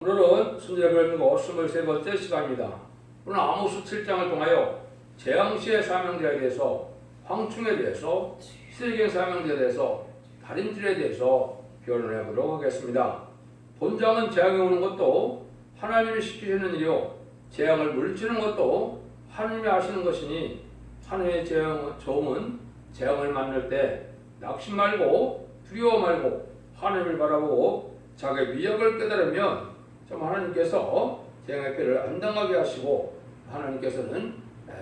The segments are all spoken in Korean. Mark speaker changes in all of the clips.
Speaker 1: 오늘은 순례별미고 23번째 시간입니다. 오늘 아모스 7장을 통하여 재앙시의 사명자에 대해서, 황충에 대해서, 시대적인 사명자에 대해서, 달인질에 대해서 변론해 보도록 하겠습니다. 본장은 재앙이 오는 것도 하나님이 시키시는 일이요, 재앙을 물리치는 것도 하나님이 하시는 것이니, 하나님의 종은 재앙을 만날 때 낙심 말고 두려워 말고 하나님을 바라보고 자기의 미약을 깨달으면 좀 하나님께서 재앙의 피를 안 당하게 하시고, 하나님께서는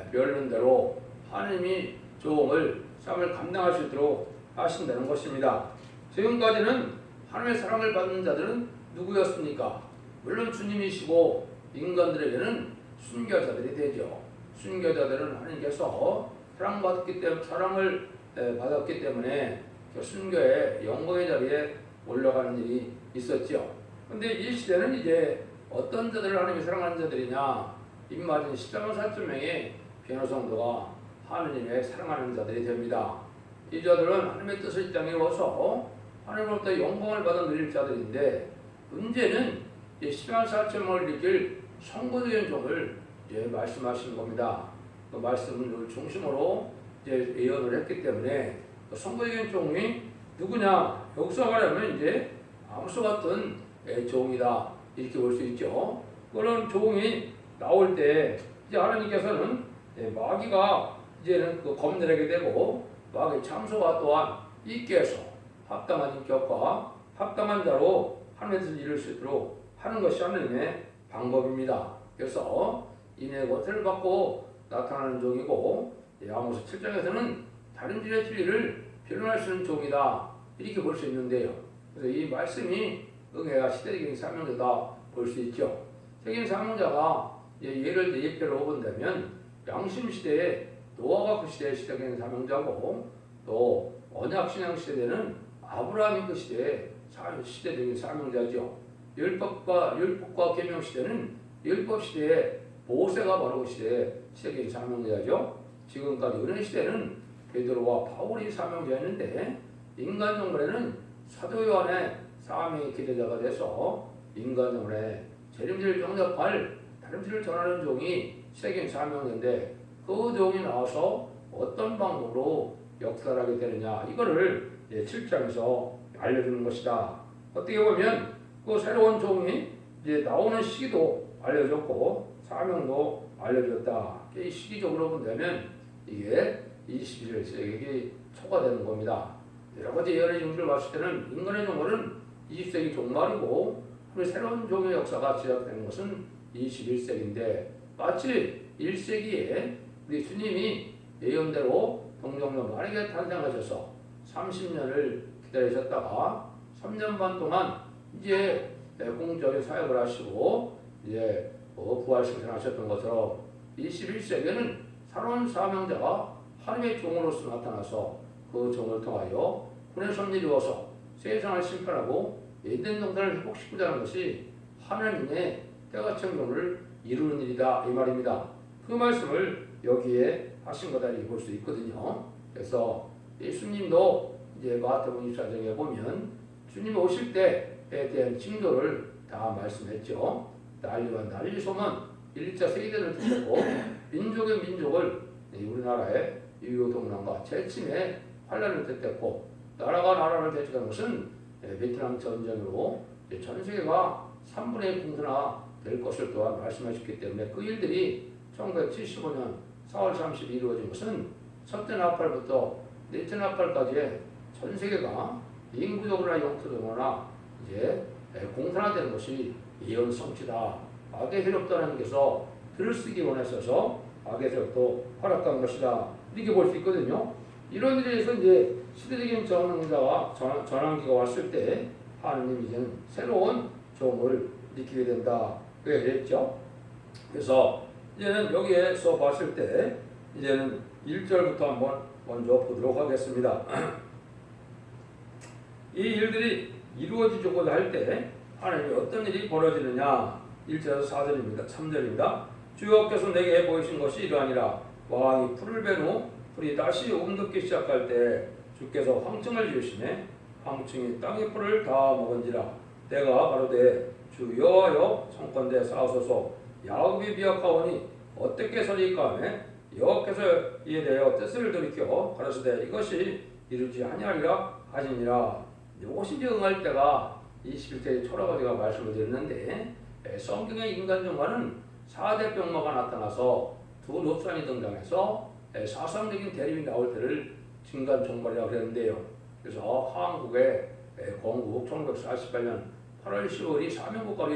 Speaker 1: 별론대로 하나님이 종을 삶을 감당할 수 있도록 하신다는 것입니다. 지금까지는 하나님의 사랑을 받는 자들은 누구였습니까? 물론 주님이시고 인간들에게는 순교자들이 되죠. 순교자들은 하나님께서 사랑을 받았기 때문에 그 순교의 영광의 자리에 올라가는 일이 있었죠. 근데 이 시대는 이제 어떤 자들을 하나님이 사랑하는 자들이냐? 입맞은 14만 4천 명의 변호성도가 하나님의 사랑하는 자들이 됩니다. 이 자들은 하나님의 뜻을 이 땅에 이루어서 하나님으로부터 영광을 받아 누릴 자들인데, 문제는 14만 4천 명을 일으킬 선고된 종을 이제 말씀하시는 겁니다. 그 말씀을 중심으로 이제 예언을 했기 때문에 그 선고된 종이 누구냐? 여기서 말하면 이제 아모스 같은 종이다, 이렇게 볼 수 있죠. 그런 종이 나올 때 이제 하나님께서는 마귀가 이제는 그 검들에게 되고, 마귀의 참소가 또한 있게 해서 합당한 인격과 합당한 자로 하나님의 뜻을 이룰 수 있도록 하는 것이 하나님의 방법입니다. 그래서 인의 것을 받고 나타나는 종이고, 아모스 7장에서는 다른 질의 진리를 변론할 수 있는 종이다, 이렇게 볼 수 있는데요. 그래서 이 말씀이 응해가 시대적인 사명자다 볼 수 있죠. 세계적인 사명자가 예를 예표로 본다면 양심 시대에 노아가 그 시대의 시대적인 사명자고, 또 언약 신앙 시대에는 아브라함이 그 시대의 시대적인 사명자죠. 율법과 계명 시대는 율법 시대에 모세가 바로 그 시대의 시대적인 사명자죠. 지금까지 은혜 시대는 베드로와 바울이 사명자였는데, 인간 정글에는 사도 요한의 사명의 기대자가 돼서 인간 정글에 재림지를 영접할 다름질을 전하는 종이 시대적인 사명자인데, 그 종이 나와서 어떤 방법으로 역사를 하게 되느냐, 이거를 7장에서 알려주는 것이다. 어떻게 보면 그 새로운 종이 이제 나오는 시기도 알려줬고 사명도 알려줬다. 이 시기적으로 본다면 이게 21세기 초가 되는 겁니다. 여러 가지 예언의 종들을 봤을 때는 인간의 종말은 20세기 종말이고, 새로운 종의 역사가 시작되는 것은 21세기인데, 마치 1세기에 우리 주님이 예언대로 동정녀 마리아가 탄생하셔서 30년을 기다리셨다가 3년 반 동안 이제 공적인 사역을 하시고 이제 부활식을 하셨던 것처럼, 21세기에는 새로운 사명자가 하나님의 종으로서 나타나서 그 종을 통하여 군의 섭리를 이루어서 세상을 심판하고 에덴 동산을 회복시키자 하는 것이 하나님의 때가 청정을 이루는 일이다, 이 말입니다. 그 말씀을 여기에 하신 거다, 이렇게 볼 수 있거든요. 그래서 예수님도 이제 마태복음 24장에 보면 주님 오실 때에 대한 징조를 다 말씀했죠. 난리와 난리소문 1차 세계대전을 뜻했고, 민족의 민족을 우리나라의 유교동란과 재침의 환란을 뜻했고, 나라가 나라를 대적한 것은 베트남 전쟁으로 전 세계가 3분의 1 공산화 될 것을 또한 말씀하셨기 때문에, 그 일들이 1975년 4월 30일 이루어진 것은 첫째 나팔부터 넷째 나팔까지의 전 세계가 인구적으로나 영토적으로나 이제 공산화되는 것이 예언 성취다. 악의 세력도 하나님께서 글을 쓰기 원했어서 악의 세력도 허락한 것이다, 이렇게 볼 수 있거든요. 이런 일에 대해서 이제 시대적인 전환기가 왔을 때 하나님 이제는 새로운 종을 일으키게 된다, 그렇게 됐죠. 그래서 이제는 여기에서 봤을 때 이제는 1절부터 한번 먼저 보도록 하겠습니다. 이 일들이 이루어지려고 할 때 하나님이 어떤 일이 벌어지느냐, 1절에서 4절입니다. 3절입니다. 주여께서 내게 보이신 것이 이러하니라. 왕이 풀을 벤 후 풀이 다시 움듣기 시작할 때 주께서 황청을 지으시매 황청이 땅의 풀을 다 먹은지라. 내가 가로되 주 여호와여 성건대 싸우소서 야곱이 비역하오니 어떻게 서리까 하며 여호와께서 이에 대하여 뜻을 돌이켜 가라사대 이것이 이루지 아니하리라 하시니라. 이것이 이제 응할 때가 21세기 초라가 제가 말씀을 드렸는데 성경의 인간 종말은 4대 병마가 나타나서 두 롭산이 등장해서 사상적인 대립이 나올 때를 인간 종말이라고 그랬는데요. 그래서 한국의 건국 1948년 8월 10월이 사명국가로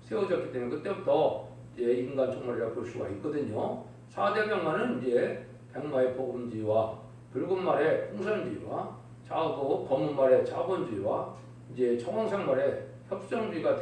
Speaker 1: 세워졌기 때문에 그때부터 이제 인간 종말이라고 볼 수가 있거든요. 4대 병마는 이제 백마의 복음주의와 붉은 말의 풍선주의와 검은 말의 자본주의와 이제 청황색 말의 협정주의가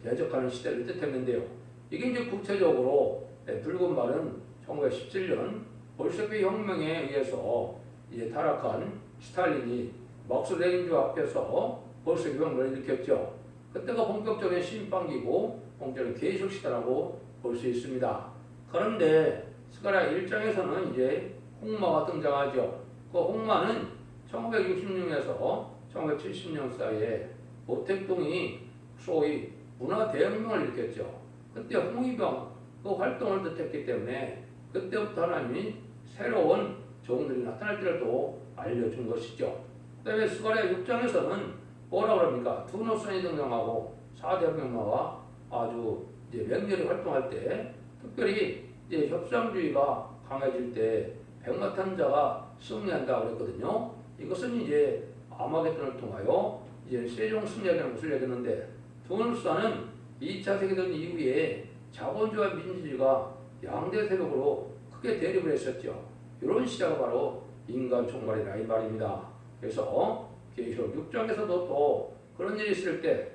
Speaker 1: 대적하는 시대를 뜻했는데요. 이게 이제 구체적으로 붉은 말은 1917년 볼셰비크 혁명에 의해서 이제 타락한 스탈린이 막스 레닌주와 합해서 볼셰비크 혁명을 일으켰죠. 그때가 본격적인 신반기고 본격적인 개혁 시대라고 볼 수 있습니다. 그런데 스가랴 1장에서는 이제 홍마가 등장하죠. 그 홍마는 1966년에서 1970년 사이에 모택동이 소위 문화대혁명을 일으켰죠. 그때 홍위병 그 활동을 뜻했기 때문에 그때부터 하나님이 새로운 종들이 나타날 때를 또 알려준 것이죠. 그다음에 스가랴 6장에서는 뭐라 그럽니까? 두 노선이 등장하고 4대 혁명마가 아주 이제 맹렬히 활동할 때 특별히 이제 협상주의가 강해질 때 백마탄자가 승리한다 그랬거든요. 이것은 이제 아마겟돈을 통하여 이제 세종 승리하는 것을 얘기했는데 두누스는 2차 세계대전 이후에 자본주의와 민주주의가 양대 세력으로 크게 대립을 했었죠. 이런 시대가 바로 인간 종말이라 이 말입니다. 그래서 계시록 6장에서도 또 그런 일이 있을 때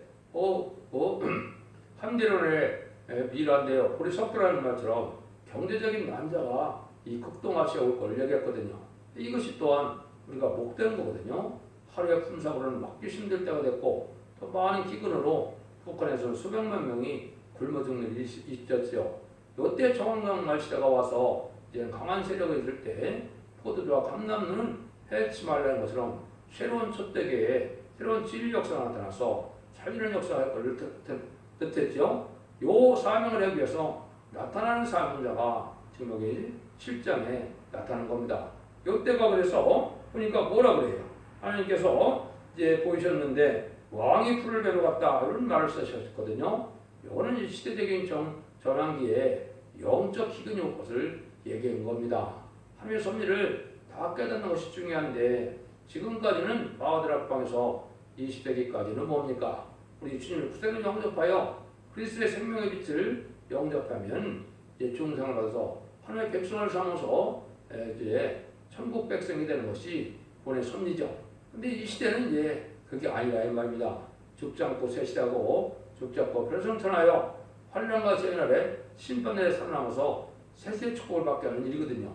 Speaker 1: 한대론에 미란데요. 우리 석교라는 말처럼 경제적인 난자가 이 극동아시아에 올 걸 얘기했거든요. 이것이 또한 우리가 목되는 거거든요. 하루에 품삯으로는 막기 힘들 때가 됐고 또 많은 기근으로 북한에서 수백만 명이 굶어 죽는 일이 있었죠. 이때 정황말 시대가 와서 이제 강한 세력이 있을 때 포도주와 감람류는 해치 말라는 것처럼 새로운 촛대기에 새로운 진리 역사가 나타나서 살리는 역사가 걸 뜻했죠. 요 사명을 하기 위해서 나타나는 사명자가 지금 여기 7장에 나타나는 겁니다. 이때가 그래서 보니까 뭐라 그래요? 하나님께서 이제 보이셨는데 왕이 풀을 베러 갔다 이런 말을 쓰셨거든요. 이거는 이 시대적인 전환기에 영적 기근이 올 것을 얘기한 겁니다. 하나님의 섭리를 다 깨닫는 것이 중요한데 지금까지는 바하드락방에서 20세기까지는 뭡니까? 우리 주님을 구세를 영접하여 그리스도의 생명의 빛을 영접하면 이제 중생을 받아서 하나님의 백성을 삼아서 이제 천국 백성이 되는 것이 본의 섭리죠. 근데 이 시대는 이제 그게 아니라 이 말입니다. 죽지 않고 새 시대하고 죽지 않고 별성천하여 환란과 재난에 심판에 살아남아서 새세 축복을 받게 하는 일이거든요.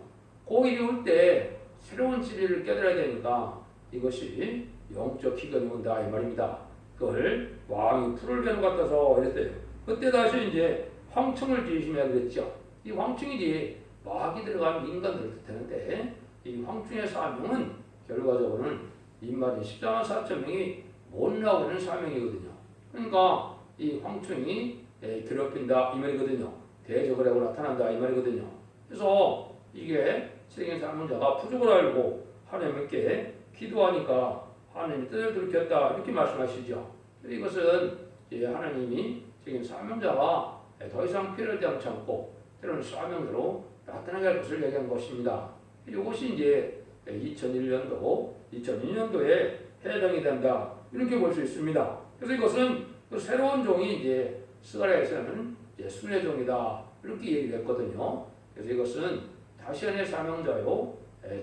Speaker 1: 그 일이 올 때 새로운 진리를 깨달아야 되니까 이것이 영적 기근이 온다 이 말입니다. 그걸 왕이 풀을 베러 갔다서 이랬어요. 그때 다시 이제 황청을 지으시면 그랬죠. 이 황충이지 마귀 들어간 인간들을 뜻하는데 이 황충의 사명은 결과적으로는 인마진 14만 4천 명이 못 나오는 사명이거든요. 그러니까 이 황충이 괴롭힌다 이 말이거든요. 대적을 하고 나타난다 이 말이거든요. 그래서 이게 세계 사명자가 부족을 알고 하나님께 기도하니까 하나님이 뜻을 들켰다 이렇게 말씀하시죠. 이것은 하나님이 지금 사명자가 더 이상 필요를 되지 않고 때로는 사명자로 나타나게 할 것을 얘기한 것입니다. 이것이 이제 2002년도에 해당이 된다 이렇게 볼 수 있습니다. 그래서 이것은 또 새로운 종이 이제 스가랴에서는 순회 종이다 이렇게 얘기를 했거든요. 그래서 이것은 다시안의 사명자요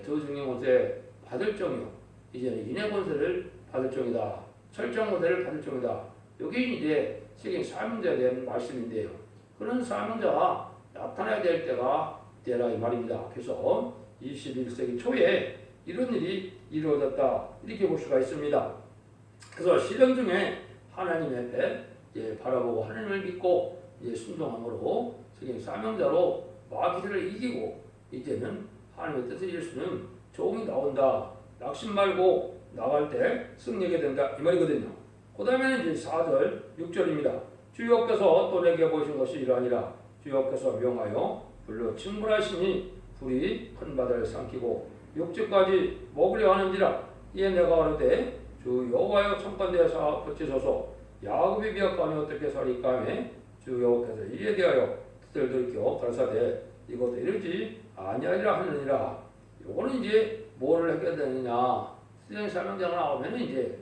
Speaker 1: 두 중의 권세 받을 종이요 이제는 인의 권세를 받을 종이다 철저한 권세를 받을 종이다. 여기 이제 세계 사명자에 대한 말씀인데요. 그런 사명자가 나타나야 될 때가 되라 이 말입니다. 그래서 21세기 초에 이런 일이 이루어졌다 이렇게 볼 수가 있습니다. 그래서 시련 중에 하나님 앞에 바라보고 하나님을 믿고 순종함으로 세계 사명자로 마귀들을 이기고 이제는 하나님의 뜻을 이룰 수 있는 종이 나온다. 낙심 말고 나갈 때 승리하게 된다 이 말이거든요. 그 다음에는 이제 4절, 6절입니다. 주여께서 또 내게 보신 것이 이러하니라. 주여께서 명하여 불로 충분하시니 불이 큰 바다를 삼키고 육지까지 먹으려 하는지라. 이에 내가 하르되 주 여호와여 청컨대하사 붙이소서. 야곱이 비었거니 어떻게 살리까 하며 주 여호와께서 이에 대하여 뜻을 들켜 가라사대 이것도 이르지 아니하리라 하느니라. 요거는 이제 뭐를 하게 되느냐. 수행 설명자가 나오면 이제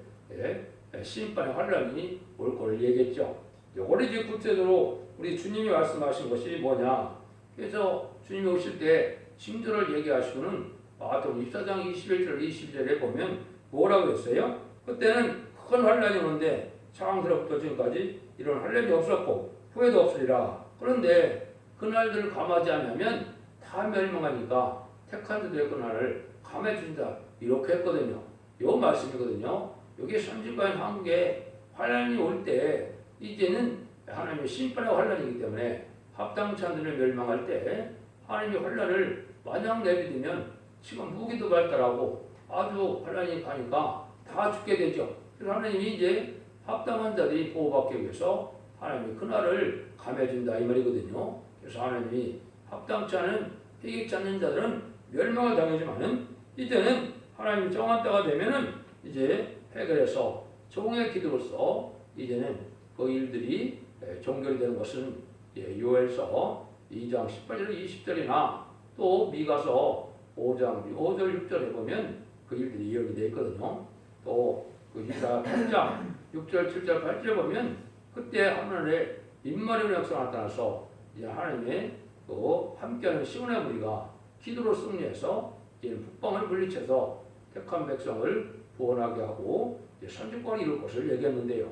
Speaker 1: 심판의 환란이 올 거를 얘기했죠. 요거를 이제 구체적으로 우리 주님이 말씀하신 것이 뭐냐. 그래서 주님이 오실 때 징조를 얘기하시고는 마태복음 24장 21절 22절에 보면 뭐라고 했어요? 그때는 큰 환란이 오는데 창세로부터 지금까지 이런 환란이 없었고 후회도 없으리라. 그런데 그날들을 감하지 않으면 다 멸망하니까 택한 자들의 그날을 감해 준다. 이렇게 했거든요. 요 말씀이거든요. 여기 선지과인 한국에 환란이 올 때 이제는 하나님의 심판의 환란이기 때문에 합당치 않은 자들을 멸망할 때 하나님의 환란을 마냥 내비두면 지금 무기도 발달하고 아주 환란이 가니까 다 죽게 되죠. 그래서 하나님이 이제 합당한 자들이 보호받기 위해서 하나님이 그날을 감해준다 이 말이거든요. 그래서 하나님이 합당치 않은 회개치 않는 자들은 멸망을 당하지만은 이제는 하나님이 정한 때가 되면은 이제 해결해서 종의 기도로서 이제는 그 일들이 종결이 되는 것은 요엘서 2장 18절 20절이나 또 미가서 5장 5절 6절에 보면 그 일들이 이야기 되어 있거든요. 또 그 이사 8장 6절 7절 8절에 보면 그때 하늘에 인마리의 역사가 나타나서 이제 하나님의 그 함께하는 시온의 무리가 기도로 승리해서 이제 북방을 물리쳐서 택한 백성을 구원하게 하고 선지권을 이룰 것을 얘기했는데요.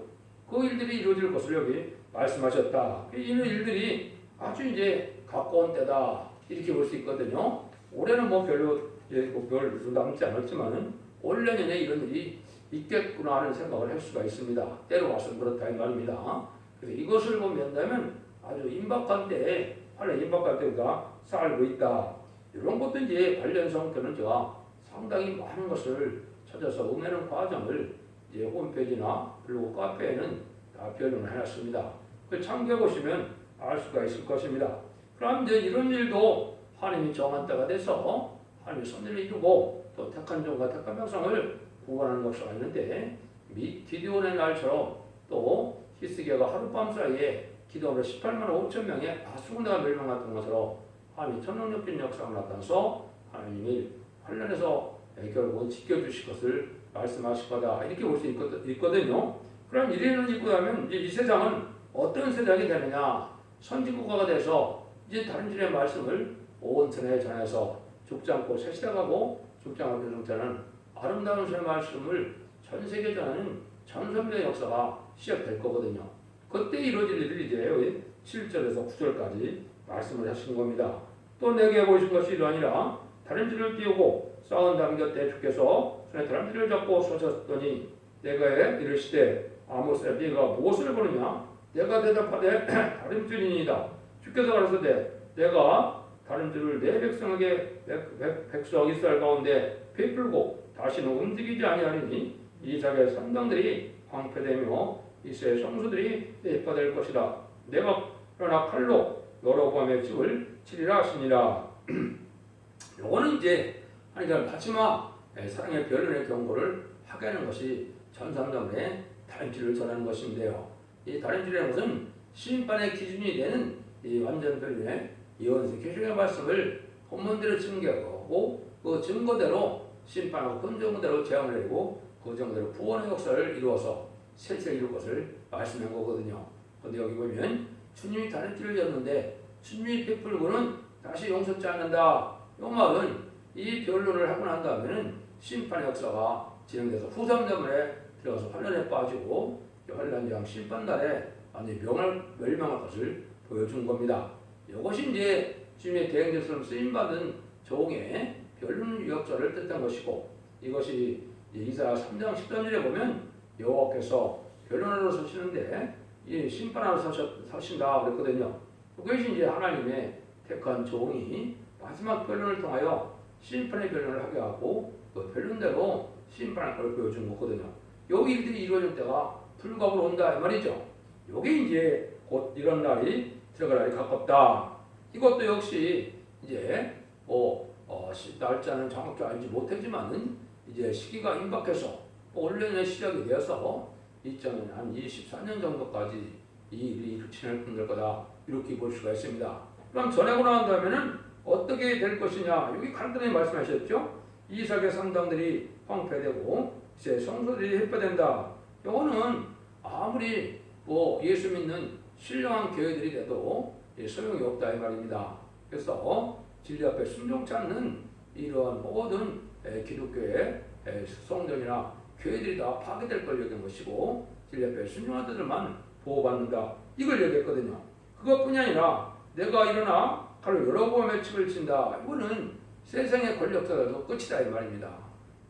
Speaker 1: 그 일들이 이루어질 것을 여기 말씀하셨다. 이런 일들이 아주 이제 가까운 때다 이렇게 볼 수 있거든요. 올해는 뭐 별로 남지 않았지만은 올 내년에 이런 일이 있겠구나 하는 생각을 할 수가 있습니다. 때로 와서는 그렇다 이 말입니다. 그래서 이것을 보면 아주 임박한 때에 하나의 임박한 때가 살고 있다. 이런 것도 이제 관련 성경은 제가 상당히 많은 것을 찾아서 음해는 과정을 이제 홈페이지나 그리고 카페에는 다 변론을 해놨습니다. 그 참고해 보시면 알 수가 있을 것입니다. 그럼 이제 이런 일도 하나님이 정한 때가 돼서 하나님이 섭리를 이루고 또 택한 종과 택한 백성을 구원하는 것이 있는데 기드온의 날처럼 또 히스기야가 하룻밤 사이에 기도함으로 18만 5천 명의 다수군대가 멸망했던 것으로 하나님이 천능력적인 역사가 나타나서 하나님이 환란에서 결국은 지켜주실 것을 말씀하실 거다 이렇게 볼 수 있거든요. 그럼 이래는 있고 나면 이제 이 세상은 어떤 세상이 되느냐. 선지국가가 돼서 이제 다른 주의 말씀을 온 천하에 전해서 죽지 않고 새 시대가고 죽지 않고 교정자는 아름다운 새 말씀을 전 세계 전하는 전선배의 역사가 시작될 거거든요. 그때 이루어질 일을 이제 7절에서 9절까지 말씀을 하신 겁니다. 또 내게 보이신 것이 이러하니라. 다림질을 띄우고 싸운 담 곁에 주께서 손에 다림질을 잡고 서셨더니 내가 이르시되 아모스야 네가 무엇을 보느냐. 내가 대답하되 다림질이니이다. 주께서 가라사대 내가 다림질을 내 백성에게 백성 이스라엘 가운데 베풀고 다시는 움직이지 아니하리니 이삭의 산당들이 황폐되며 이스라엘 성소들이 예뻐될 것이다. 내가 그러나 칼로 여로보암의 집을 치리라 하시니라. 요거는 이제 하나님 마지막 사랑의 변론의 경고를 하게 하는 것이 전산담의 다림질을 전하는 것인데요. 이 다림질이라는 것은 심판의 기준이 되는 이 완전 변론의 예언서 계시의 말씀을 본문대로 증거하고 그 증거대로 심판하고 그 증거대로 재앙을 내리고 그 증거대로 구원의 역사를 이루어서 실체를 이룰 것을 말씀한 거거든요. 그런데 여기 보면 주님이 다림질을 졌는데 주님이 베풀고는 다시 용서치 않는다. 이 말은 이 변론을 하고 난 다음에는 심판의 역사가 진행돼서 후삼자문에 들어가서 환란에 빠지고 환란장 심판날에 완전히 멸망할 것을 보여준 겁니다. 이것이 이제 주님의 대행자처럼 쓰임받은 종의 변론 유역자를 뜻한 것이고 이것이 이사야 3장 13절에 보면 여호와께서 변론하러 서시는데 심판하러 서신다 그랬거든요. 그것이 이제 하나님의 택한 종이 마지막 변론을 통하여 심판의 변론을 하게 하고 그 변론대로 심판할 걸 보여준 거거든요. 이 일들이 이루어질 때가 불갑으로 온다 이 말이죠. 요게 이제 곧 이런 날이 들어갈 날이 가깝다. 이것도 역시 이제 날짜는 정확히 알지 못하지만은 이제 시기가 임박해서 올해는 시작이 되어서 2024년 정도까지 이 일이 진행될 거다 이렇게 볼 수가 있습니다. 그럼 전하고 나온 다음에는 어떻게 될 것이냐 여기 간단히 말씀하셨죠. 이삭의 상당들이 황폐되고 이제 성소들이 해체된다. 이거는 아무리 예수 믿는 신령한 교회들이 돼도 소용이 없다 이 말입니다. 그래서 진리 앞에 순종치 않는 이러한 모든 기독교의 성전이나 교회들이 다 파괴될 걸 여긴 것이고 진리 앞에 순종한 자들만 보호받는다 이걸 얘기했거든요. 그것뿐이 아니라 내가 일어나 칼로 여러 번의 칩을 친다. 이거는 세상의 권력자들도 끝이다 이 말입니다.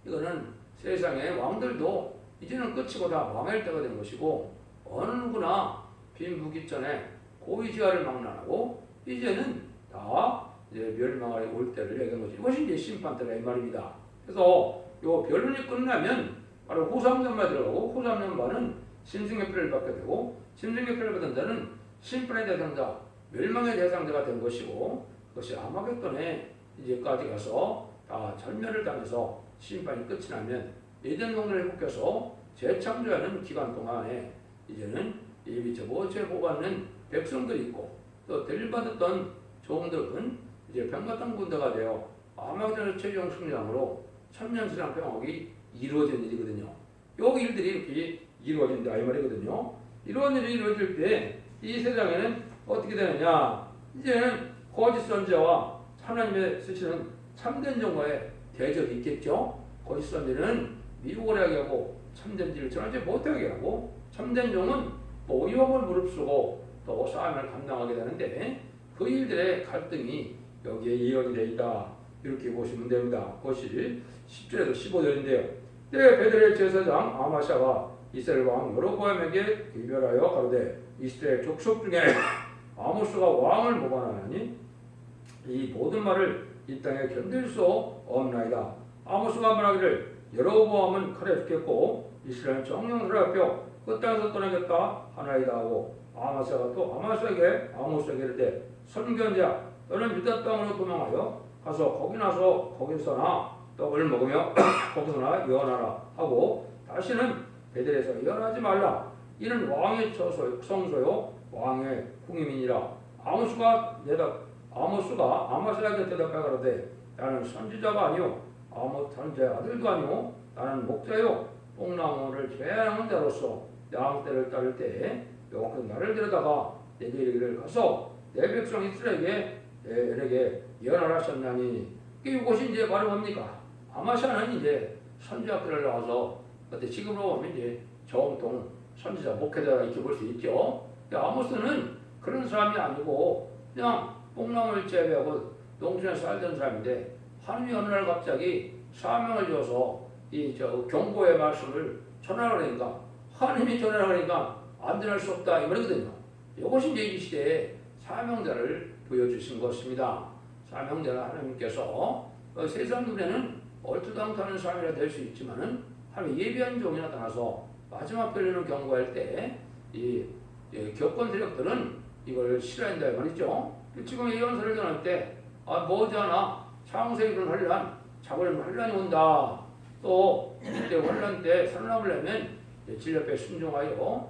Speaker 1: 이거는 세상의 왕들도 이제는 끝이고 다 망할 때가 된 것이고 어느 누구나 빈부기 전에 고위지하를 망라하고 이제는 다 이제 멸망을 올 때를 얘기한 거죠. 이것이 이제 심판 때다 이 말입니다. 그래서 요 변론이 끝나면 바로 후3년만 들어가고 후3년만은 심승의표를 받게 되고 심승의표를 받은 자는 심판의 대상자, 멸망의 대상자가 된 것이고 그것이 아마겟돈에 이제까지 가서 다 전멸을 당해서 심판이 끝이 나면 에덴 동산을 회복해서 재창조하는 기간 동안에 이제는 예비죄고 죄보받는 백성들이 있고 또 대립받았던 종들은 이제 병같은 군대가 되어 아마겟돈의 최종 승리함으로 천년신앙 평화가 이루어진 일이거든요. 요 일들이 이렇게 이루어진다 이 말이거든요. 이런 일이 이루어질 때 이 세상에는 어떻게 되느냐? 이제는 거짓 선지자와 하나님의 쓰시는 참된 종과의 대적이 있겠죠. 거짓 선지는 미혹을 하게 하고 참된 일을 전하지 못하게 하고 참된 종은 위험을 무릅쓰고 또 싸움을 감당하게 되는데 그 일들의 갈등이 여기에 예언이 되어 있다. 이렇게 보시면 됩니다. 그것이 10절에서 15절인데요. 때 베들의 제사장 아마샤가 이스라엘 왕 여로보암에게 이별하여 가로되 이스라엘 족속 중에 아모스가 왕을 모반하니 이 모든 말을 이 땅에 견딜 수 없나이다. 아모스가 말하기를 여로보암은 칼에 죽겠고 이스라엘은 정령들을 합혀 그 땅에서 떠나겠다 하나이다 하고 아마샤가 또 아모스에게 이르되 선견자 너는 유다 땅으로 도망하여 가서 거기서나 떡을 먹으며 거기서나 예언하라 하고 다시는 베델에서 예언하지 말라. 이는 왕의 성소요 왕의 궁임이니라. 아모스가 아마스에게 대답하여 가로되 나는 선지자가 아니요 선지자의 아들도 아니요 나는 목자요 뽕나무를 제한하는 자로서 양떼를 따를 때에 여호와께서 나를 데려다가 내게 이르기를 가서 내 백성 이스라엘에게 예언하라 하셨나니 이것이 이제 바로 뭡니까? 아마샤는 이제 선지자들을 나와서 그때 지금으로 보면 이제 정통 선지자 목회자라 이렇게 볼 수 있죠. 아모스는 그런 사람이 아니고 그냥 뽕나무를 재배하고 농촌에 살던 사람인데 하나님이 어느 날 갑자기 사명을 줘서 경고의 말씀을 전하라니까 하나님이 전하라니까 안 전할 수 없다 이 말이거든요. 이것이 이제 이 시대에 사명자를 보여주신 것입니다. 사명자는 하나님께서 세상 눈에는 얼토당토하는 사람이라 될 수 있지만은 하나님 예비한 종이 나타나서 마지막 변론을 경고할 때 이 교권 세력들은 이걸 싫어한다 말이죠. 지금 예언서를 전할 때 머지않아 창세기 이런 환란, 자벌 환란이 온다. 또 이때 환란 때 살아남으려면 진리 앞에 순종하여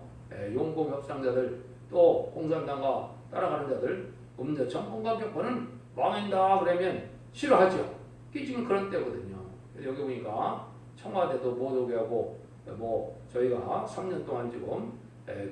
Speaker 1: 용공 협상자들 또 공산당과 따라가는 자들 음녀 정권과 교권은 망한다 그러면 싫어하죠. 이게 지금 그런 때거든요. 여기 보니까 청와대도 못 오게 하고 저희가 3년 동안 지금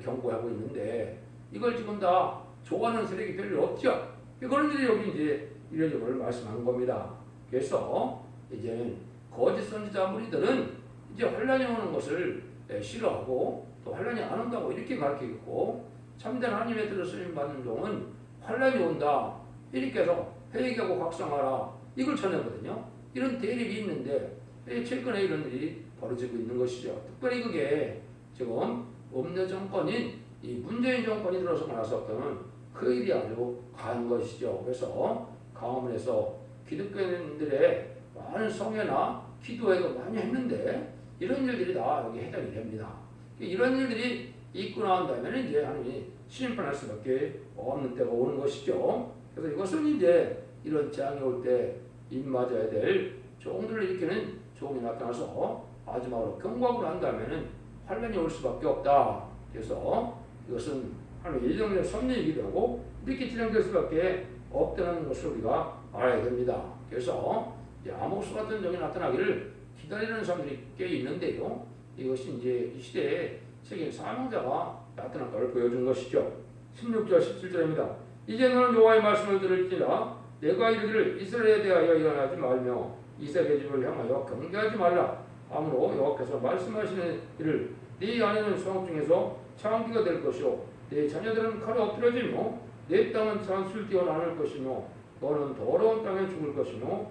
Speaker 1: 경고하고 있는데 이걸 지금 다 좋아하는 세력이 별로 없죠. 그런 일이 여기 이제 이런 점을 말씀하는 겁니다. 그래서 이제는 거짓 선지자 무리들은 이제 환란이 오는 것을 싫어하고 또 환란이 안 온다고 이렇게 가르치고 참된 하나님의 뜻을 쓰임 받는 종은 환란이 온다 이렇게 해서 회개하고 각성하라 이걸 전하거든요. 이런 대립이 있는데 최근에 이런 일이 벌어지고 있는 것이죠. 특별히 그게 지금 음녀 정권인 이 문재인 정권이 들어서고 나서부터는 그 일이 아주 강한 것이죠. 그래서 강화문에서 기독교인들의 많은 성회나 기도회도 많이 했는데 이런 일들이 다 여기 해당이 됩니다. 이런 일들이 있고 난 다음에 이제 하나님이 심판할 수밖에 없는 때가 오는 것이죠. 그래서 이것은 이제 이런 재앙이 올 때 입맞아야 될 종들을 일으키는 종이 나타나서 마지막으로 경고하고 난 다음에는 환란이 올 수밖에 없다. 그래서 이것은 하나님의 예정된 섭리이기도 하고 이렇게 진행될 수밖에 없다는 것을 우리가 알아야 됩니다. 그래서 아모스 같은 종이 나타나기를 기다리는 사람들이 꽤 있는데요. 이것이 이제 이 시대에 세계 사명자가 나타날 것을 보여준 것이죠. 16절 17절입니다. 이제 너는 여호와의 말씀을 들을지라 내가 이르기를 이스라엘에 대하여 일어나지 말며 이삭의 집을 향하여 경계하지 말라. 아무로 여호와께서 말씀하시는 이를 네 아내는 성읍 중에서 창기가 될 것이요 네 자녀들은 칼에 엎드려지며 내 땅은 산술 뛰어 나눌 것이며 너는 더러운 땅에 죽을 것이요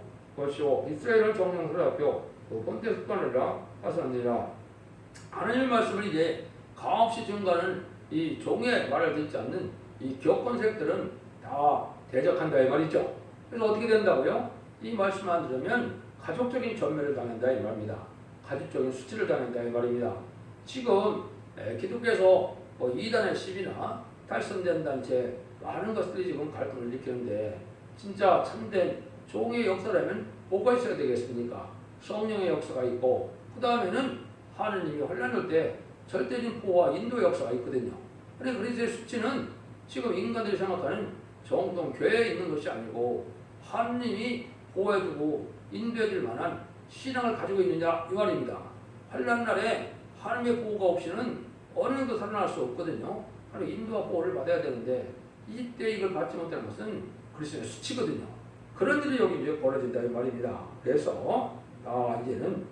Speaker 1: 이스라엘은 정령을 앞여 그 번대 습관이라 하사니라. 하나님의 말씀을 이제 가없이 증거하는 이 종의 말을 듣지 않는 이 기업권색들은 다 대적한다 이 말이죠. 그래서 어떻게 된다고요? 이 말씀 안 들으면 가족적인 전멸을 당한다 이 말입니다. 가족적인 수치를 당한다 이 말입니다. 지금 기독교에서 뭐 이단의 시비나 탈선된 단체 많은 것들이 지금 갈등을 일으키는데 진짜 참된 종의 역사라면 뭐가 있어야 되겠습니까? 성령의 역사가 있고 그 다음에는 하느님이 환란 올 때 절대적인 보호와 인도의 역사가 있거든요. 그런데 그리스도의 수치는 지금 인간들이 생각하는 정통 교회에 있는 것이 아니고 하느님이 보호해주고 인도해줄 만한 신앙을 가지고 있느냐 이 말입니다. 환란 날에 하나님의 보호가 없이는 어느 정도 살아날 수 없거든요. 하나님 인도와 보호를 받아야 되는데 이때 이걸 받지 못하는 것은 그리스도의 수치거든요. 그런 일이 여기 이제 벌어진다 이 말입니다. 그래서 이제는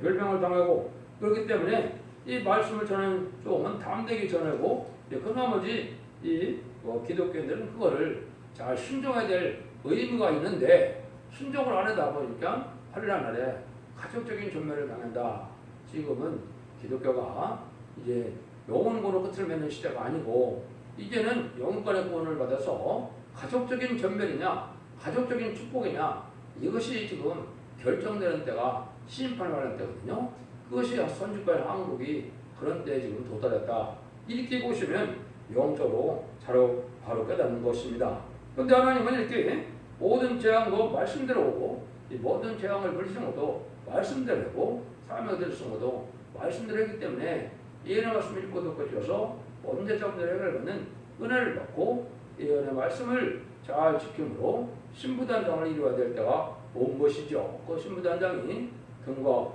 Speaker 1: 멸망을 당하고 그렇기 때문에 이 말씀을 전하는 종은 담대히 전하고 그 나머지 이 기독교인들은 그거를 잘 순종해야 될 의무가 있는데 순종을 안 하다 보니까 환란 날에 가족적인 전멸을 당한다. 지금은 기독교가 이제 영혼으로 끝을 맺는 시대가 아니고 이제는 영혼간의 구원을 받아서 가족적인 전멸이냐 가족적인 축복이냐 이것이 지금 결정되는 때가 심판을 하는 때거든요. 그것이 선지과의 항복이 그런 때에 지금 도달했다. 이렇게 보시면 영적으로 바로 깨닫는 것입니다. 그런데 하나님은 이렇게 모든 재앙도 말씀대로 오고 이 모든 재앙을 벌이신 것도 말씀대로 하고 사명대로 쓴 것도 말씀대로 했기 때문에 예언의 말씀을 읽고 듣고 지어서 언제적으로 해결받는 은혜를 받고 예언의 말씀을 잘 지킴으로 신부단장을 이루어야 될 때가 온 것이죠. 그 신부단장이 등과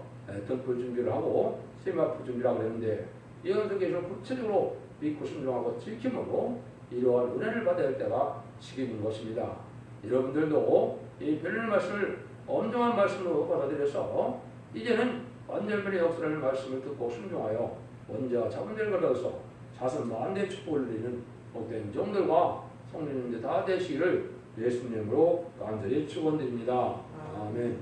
Speaker 1: 등불 준비를 하고 세마포 준비를 하고 했는데 예언서 계시를 구체적으로 믿고 순종하고 지킴으로 이러한 은혜를 받아야 할 때가 지금인 것입니다. 여러분들도 이 변론의 말씀을 엄정한 말씀으로 받아들여서 이제는 완전변의 역사라는 말씀을 듣고 순종하여 먼저 자본들을 받아서 자선 만대의 축복을 누리는 복된 종들과 성령님들 다 되시기를 예수님으로 간절히 축원드립니다. 아멘.